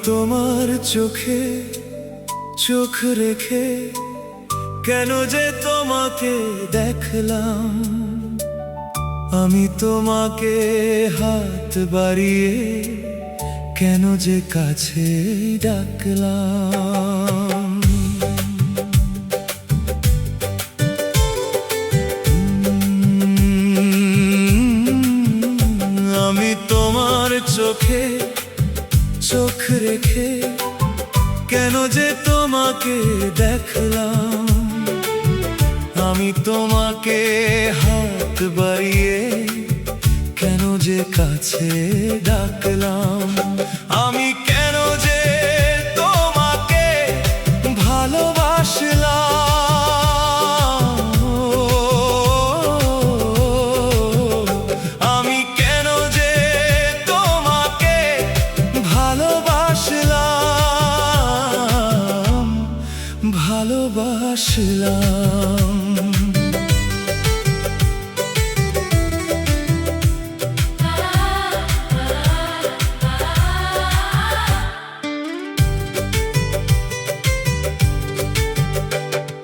তোমার চোখে চোখ রেখে কেন যে তোমাকে দেখলাম, আমি তোমাকে হাত বাড়িয়ে কেন যে কাছে ডাকলাম। আমি তোমার চোখে চোখ রেখে কেন যে তোমাকে দেখলাম, আমি তোমাকে হাত বাড়িয়ে কেন যে কাছে ডাকলাম। আমি কেন যে তোমাকে ভালোবাসলাম, আমি কেন যে তোমাকে ভালোবাসলাম, ভালোবাসলাম।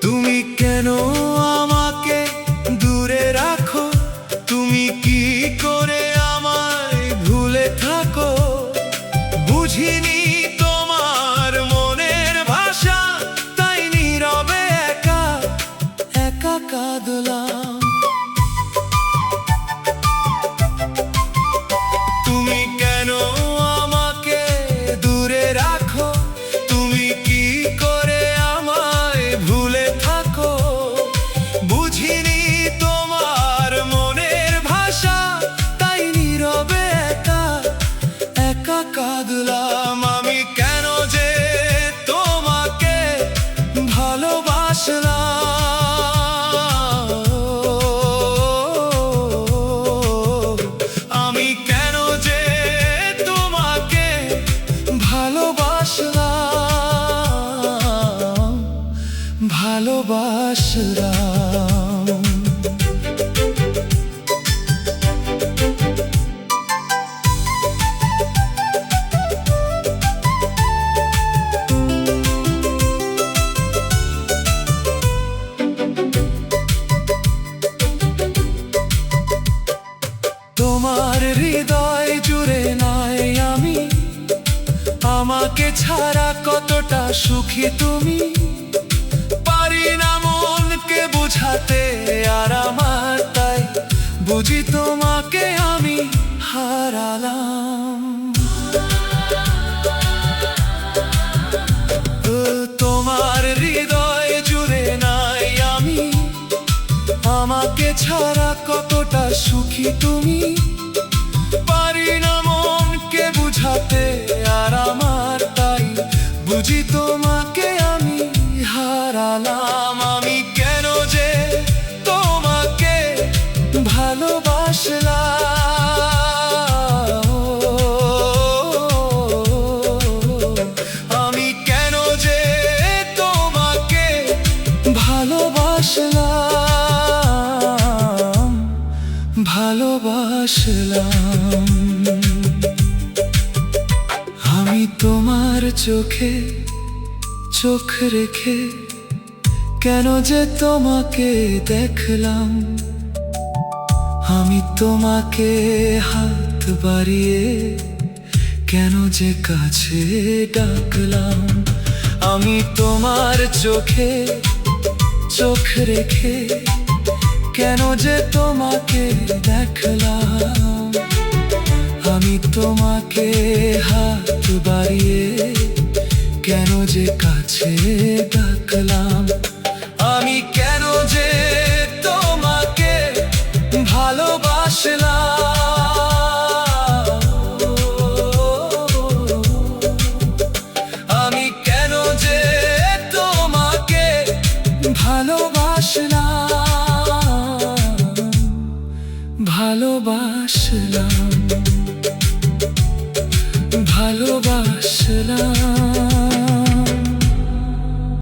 তুমি কেন আমাকে দূরে রাখো, তুমি কি করে আমায় ভুলে থাকো, বুঝিনি তোমার মনের ভাষা, তাই নীরবে একা একা কাঁদলাম। তুমি কেন আমাকে দূরে রাখো, তুমি কি করে আমায় ভুলে থাকো, বুঝিনি তোমার মনের ভাষা, তাই নীরবে একা একা কাঁদলাম। আমি কেন যে তোমাকে ভালোবাসলাম, আমি কেন যে তোমাকে ভালোবাসলাম, ভালোবাসলাম। তোমার হৃদয় জুড়ে নাই আমি, আমাকে ছাড়া কতটা সুখী তুমি, পারি না মনকে বুঝাতে আর আমার, তাই বুঝি তোমাকে আমি হারালাম। তোমার হৃদয় জুড়ে নাই আমি, আমাকে ছাড়া কতটা সুখী তুমি, পারি না মনকে বুঝাতে আর আমার, তাই বুঝি তোমাকে আমি হারালাম। আমি কেন যে তোমাকে ভালোবাসলাম, আমি কেন যে তোমাকে ভালোবাসলাম, ভালোবাসলাম। আমি তোমার চোখে চোখ রেখে কেন যে তোমাকে দেখলাম, আমি তোমাকে হাত বাড়িয়ে কেন যে কাছে ডাকলাম। আমি তোমার চোখে চোখ রেখে কেন যে তোমাকে দেখলাম, আমি তোমাকে হাত বাড়িয়ে কেন যে কাছে ডাকলাম। আমি কেন যে তোমাকে ভালোবাসলাম, আমি কেন যে তোমাকে ভালোবাসলাম, ভালোবাসলাম, ভালোবাসলাম।